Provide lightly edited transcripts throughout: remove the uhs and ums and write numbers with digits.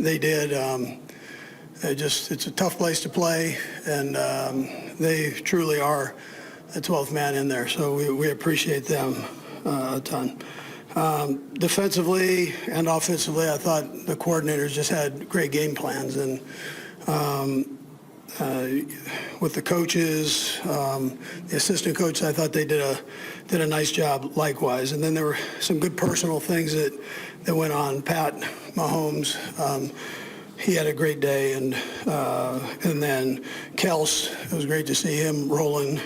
they did. It's a tough place to play, and they truly are the 12th man in there. So we appreciate them a ton. Defensively and offensively, I thought the coordinators just had great game plans, and with the coaches, the assistant coaches, I thought they did a nice job likewise. And then there were some good personal things that went on. Pat Mahomes, he had a great day, and then Kelce, it was great to see him rolling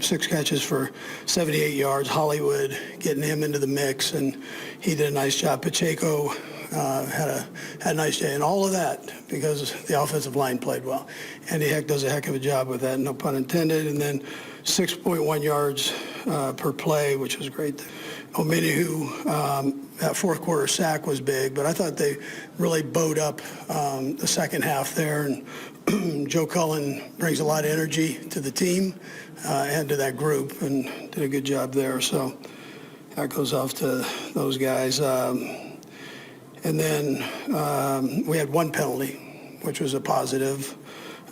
6 catches for 78 yards. Hollywood getting him into the mix, and he did a nice job. Pacheco had a nice day, and all of that because the offensive line played well. Andy Heck does a heck of a job with that, no pun intended. And then 6.1 yards per play, which was great. Omenihu, that fourth quarter sack was big, but I thought they really bowed up the second half there. And Joe Cullen brings a lot of energy to the team and to that group, and did a good job there. So that goes off to those guys. And then we had 1 penalty, which was a positive.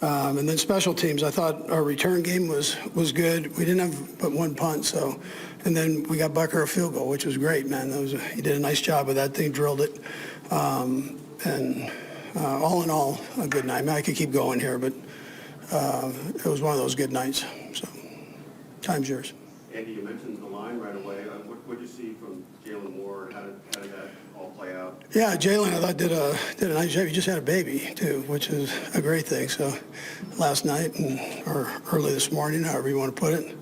And then special teams, I thought our return game was good. We didn't have but 1 punt, so. And then we got Bucker a field goal, which was great, man. He did a nice job with that thing, drilled it. And all in all, a good night. I mean, I could keep going here, but it was one of those good nights. So, time's yours. Andy, you mentioned the line right away. What did you see from Jalen Moore? How did that all play out? Yeah, Jalen, I thought did a nice job. He just had a baby too, which is a great thing. So, last night or early this morning, however you want to put it.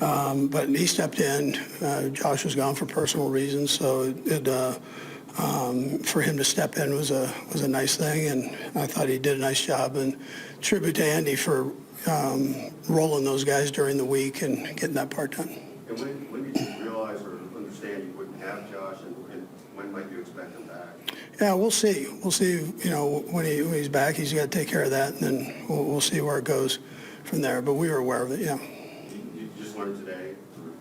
But he stepped in. Josh was gone for personal reasons, so for him to step in was a nice thing, and I thought he did a nice job. And tribute to Andy for rolling those guys during the week and getting that part done. And when did you realize or understand you wouldn't have Josh, and when might you expect him back? Yeah, we'll see. We'll see. You know, when he's back, he's got to take care of that, and then we'll see where it goes from there. But we were aware of it. Yeah. You just learned today or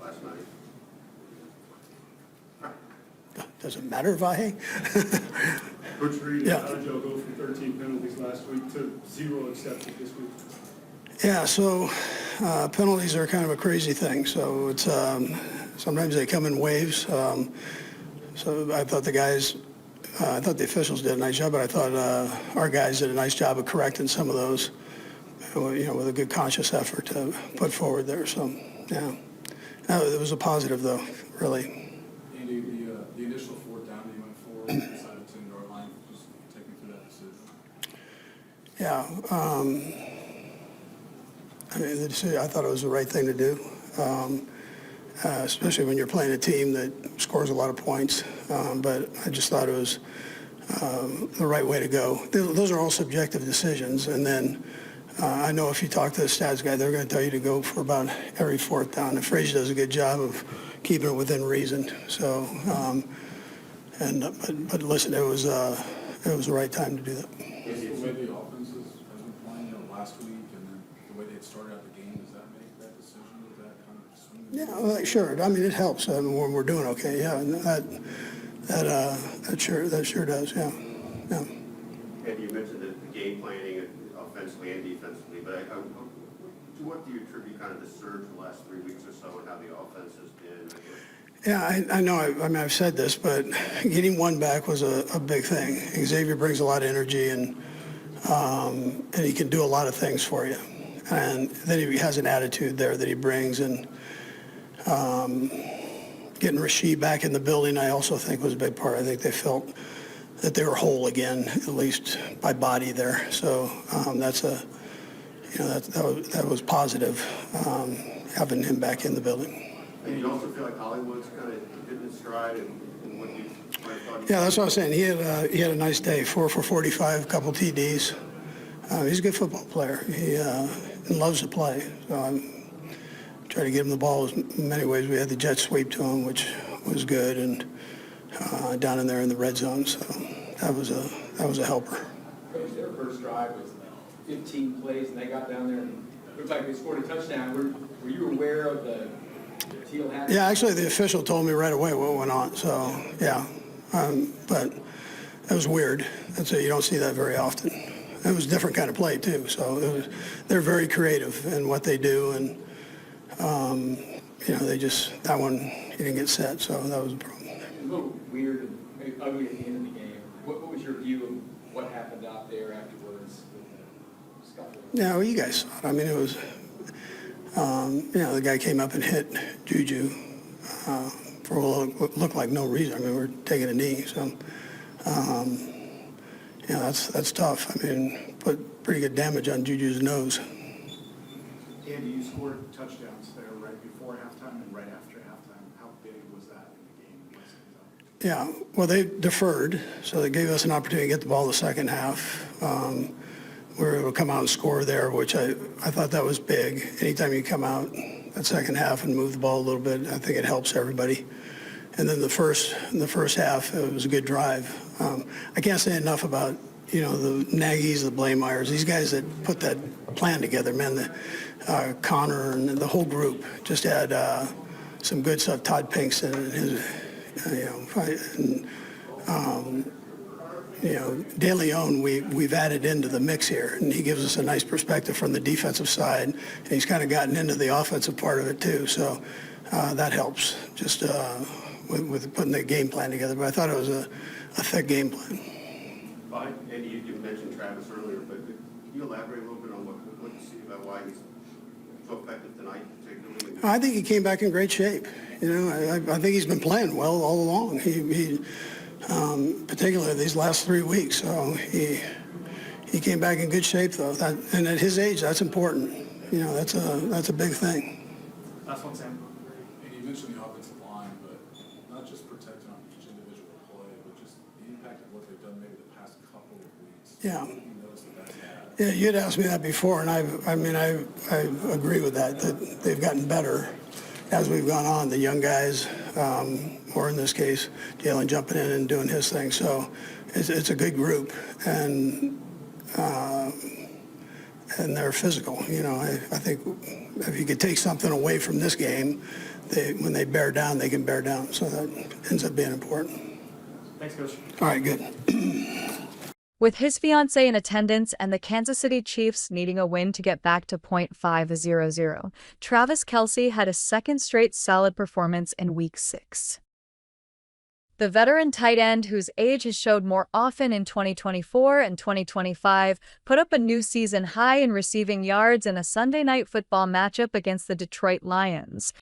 last night? Does it matter if I? Coach Reid, Yeah. how did y'all go from 13 penalties last week to 0 accepted this week? Yeah, so penalties are kind of a crazy thing. So it's sometimes they come in waves. So I thought I thought the officials did a nice job, but I thought our guys did a nice job of correcting some of those, with a good conscious effort to put forward there. So, yeah, it was a positive though, really. Andy, the initial 4th down that you went for inside the 10-yard line, just take me through that decision. Yeah, I mean, the decision, I thought it was the right thing to do, especially when you're playing a team that scores a lot of points. But I just thought it was the right way to go. Those are all subjective decisions. And then I know if you talk to the stats guy, they're going to tell you to go for about every 4th down. And Frazier does a good job of keeping it within reason. So, but listen, it was the right time to do that. Is the way the offense has been playing last week, and then the way they had started out the game, does that make that decision? Does that kind of swing? Yeah, well, sure. I mean, it helps when we're doing okay. Yeah, and that sure does. Yeah, yeah. Andy, you mentioned the game planning offensively and defensively, but to what do you attribute kind of the surge the last 3 weeks or so and how the offense has been? Yeah, I know. I mean, I've said this, but getting one back was a big thing. Xavier brings a lot of energy, and he can do a lot of things for you. And then he has an attitude there that he brings, and getting Rasheed back in the building, I also think was a big part. I think they felt that they were whole again, at least by body there. So that was positive, having him back in the building. And you also feel like Hollywood's kind of getting his stride and what you might have thought. Yeah, that's what I was saying. He had a nice day, 4 for 45, a couple TDs. He's a good football player. He loves to play. So I'm trying to get him the ball in many ways. We had the jet sweep to him, which was good, and down in there in the red zone. So that was a helper. Coach, their first drive was 15 plays, and they got down there and it looked like they scored a touchdown. Were you aware of the teal hat? Yeah, actually, the official told me right away what went on. So, yeah. But that was weird. That's you don't see that very often. It was a different kind of play too. So they're very creative in what they do, and they just that one he didn't get set, so that was a problem. A little weird and maybe ugly at the end of the game. What was your view of what happened out there afterwards with the scuffle? Yeah, well, you guys saw it. I mean, it was, the guy came up and hit Juju for what looked like no reason. I mean, we're taking a knee, so, that's tough. I mean, put pretty good damage on Juju's nose. Andy, you scored touchdowns there right before halftime and right after halftime. How big was that in the game? Yeah, well, they deferred, so they gave us an opportunity to get the ball the second half. We were able to come out and score there, which I thought that was big. Anytime you come out that second half and move the ball a little bit, I think it helps everybody. And then the first half, it was a good drive. I can't say enough about, the Nagy's, the Blameyers, these guys that put that plan together, man. Connor and the whole group just had some good stuff. Todd Pinkston and his, De Leon, we've added into the mix here, and he gives us a nice perspective from the defensive side, and he's kind of gotten into the offensive part of it too. So that helps just with putting the game plan together. But I thought it was a thick game plan. Andy, you mentioned Travis earlier, but can you elaborate a little bit on what you see about why he's so effective tonight, particularly? I think he came back in great shape. I think he's been playing well all along. He particularly these last 3 weeks. So he came back in good shape, though. And at his age, that's important. That's a big thing. Last one, Sam. And you mentioned the offensive line, but not just protecting on each individual play, but just the impact of what they've done maybe the past couple of weeks. Yeah. You noticed that's had. Yeah, you'd asked me that before, and I agree with that they've gotten better as we've gone on. The young guys, or in this case, Jalen jumping in and doing his thing. So it's a good group, and they're physical. I think if you could take something away from this game, when they bear down, they can bear down. So that ends up being important. Thanks, Coach. All right, good. With his fiancée in attendance and the Kansas City Chiefs needing a win to get back to .500, Travis Kelce had a second straight solid performance in Week 6. The veteran tight end, whose age has showed more often in 2024 and 2025, put up a new season high in receiving yards in a Sunday Night Football matchup against the Detroit Lions.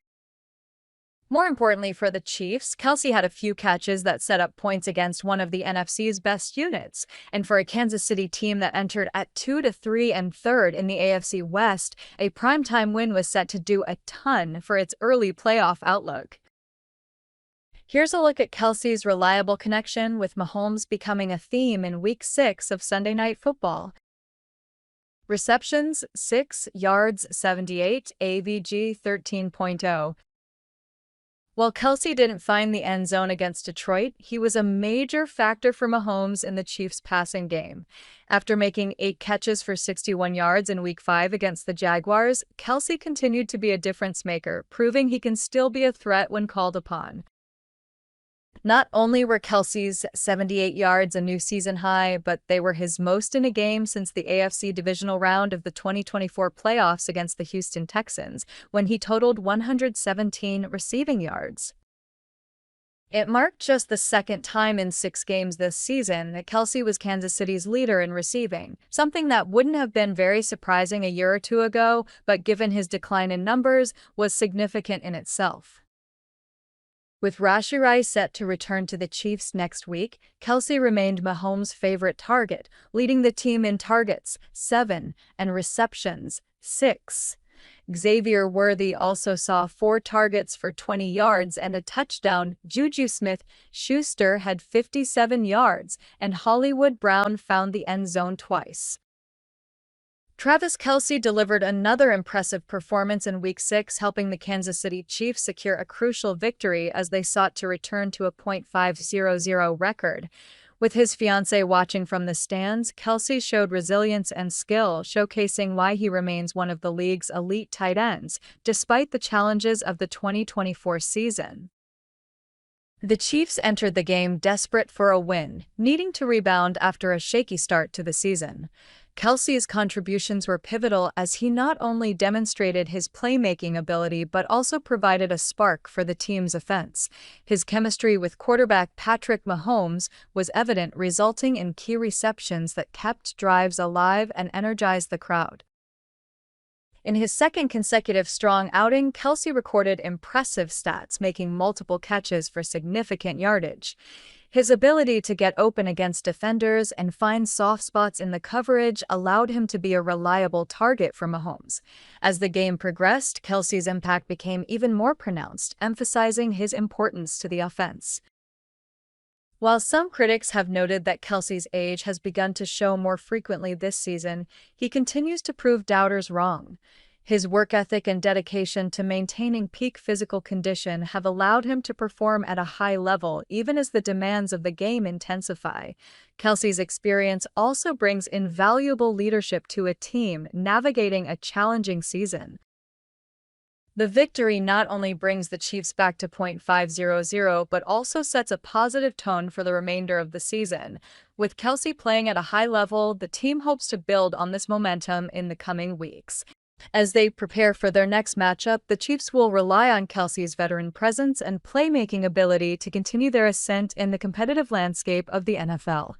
More importantly for the Chiefs, Kelce had a few catches that set up points against one of the NFC's best units. And for a Kansas City team that entered at 2-3 and third in the AFC West, a primetime win was set to do a ton for its early playoff outlook. Here's a look at Kelce's reliable connection, with Mahomes becoming a theme in Week 6 of Sunday Night Football. Receptions, 6, yards, 78, AVG 13.0. While Kelce didn't find the end zone against Detroit, he was a major factor for Mahomes in the Chiefs' passing game. After making 8 catches for 61 yards in Week 5 against the Jaguars, Kelce continued to be a difference maker, proving he can still be a threat when called upon. Not only were Kelce's 78 yards a new season high, but they were his most in a game since the AFC divisional round of the 2024 playoffs against the Houston Texans, when he totaled 117 receiving yards. It marked just the second time in 6 games this season that Kelce was Kansas City's leader in receiving, something that wouldn't have been very surprising a year or two ago, but given his decline in numbers, was significant in itself. With Rashee Rice set to return to the Chiefs next week, Kelce remained Mahomes' favorite target, leading the team in targets, 7, and receptions, 6. Xavier Worthy also saw 4 targets for 20 yards and a touchdown. Juju Smith-Schuster had 57 yards, and Hollywood Brown found the end zone twice. Travis Kelce delivered another impressive performance in Week 6, helping the Kansas City Chiefs secure a crucial victory as they sought to return to a .500 record. With his fiancée watching from the stands, Kelce showed resilience and skill, showcasing why he remains one of the league's elite tight ends, despite the challenges of the 2024 season. The Chiefs entered the game desperate for a win, needing to rebound after a shaky start to the season. Kelce's contributions were pivotal as he not only demonstrated his playmaking ability but also provided a spark for the team's offense. His chemistry with quarterback Patrick Mahomes was evident, resulting in key receptions that kept drives alive and energized the crowd. In his second consecutive strong outing, Kelce recorded impressive stats, making multiple catches for significant yardage. His ability to get open against defenders and find soft spots in the coverage allowed him to be a reliable target for Mahomes. As the game progressed, Kelce's impact became even more pronounced, emphasizing his importance to the offense. While some critics have noted that Kelce's age has begun to show more frequently this season, he continues to prove doubters wrong. His work ethic and dedication to maintaining peak physical condition have allowed him to perform at a high level even as the demands of the game intensify. Kelce's experience also brings invaluable leadership to a team navigating a challenging season. The victory not only brings the Chiefs back to .500 but also sets a positive tone for the remainder of the season. With Kelce playing at a high level, the team hopes to build on this momentum in the coming weeks. As they prepare for their next matchup, the Chiefs will rely on Kelce's veteran presence and playmaking ability to continue their ascent in the competitive landscape of the NFL.